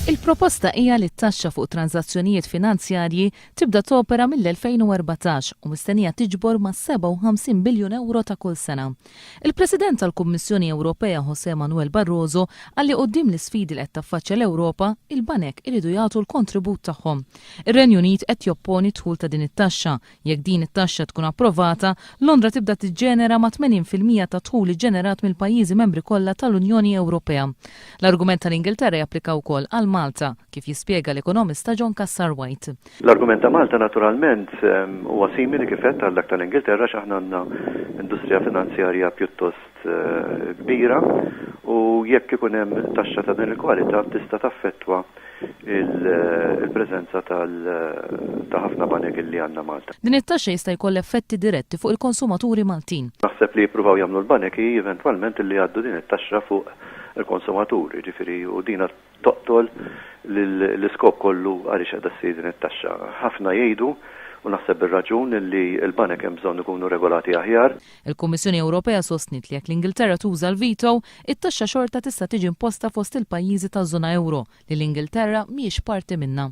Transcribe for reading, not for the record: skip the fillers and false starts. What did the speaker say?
Il-proposta hija li t-taxxa fuq transazzjonijiet finanzjarji tibda topera mill-2014 u mistennija tiġbor ma' 57 biljun euro ta' kull sena. Il-President tal-Kummissjoni Ewropea José Manuel Barroso għalli qudiem l-isfidi li qed taffaċċja l-Ewropa, il-banek iridu jagħtu l-kontribut tagħhom. Ir-Renju Unit qed jopponi dħul ta' din it-taxxa. Jekk din it-taxxa tkun approvata, Londra tibda tiġġenera ma' 80% ta' dħul ġenerat mill-pajjiżi membri kollha tal-Unjoni Ewropea. L-argument tal-Ingilterra japplika wkoll għal Malta, kif jispjega l-ekonomista John White. L-argument ta' Malta naturalment huwa simili kif qed għal dak tal-Ingilterra x'aħna għandna industrija finanzjarja pjuttost kbira u jekk ikun hemm taxxa ta' din il-kwalità tista' taffettwa il-preżenza ta' ħafna banek li għandna Malta. Din it-taxxa jista' jkollha effetti diretti fuq il-konsumaturi Maltin. Naħseb li jippruvaw jagħmlu l-banek eventwalment li jgħaddu din it-taxxa fuq il-konsumaturi, ġifieri u dina toqtol l-iskop kollu għaliex qiegħda ssir din it-taxxa. Ħafna jgħidu u naħseb ir-raġun li l-banek hemm bżonn ikunu regolati aħjar. Il-Kummissjoni Ewropea sostnit li jekk l-Ingilterra tuża l-vito, it-taxxa xorta tista' tiġi imposta fost il-pajjiżi taż-żona euro li l-Ingilterra mhijiex parti minnha.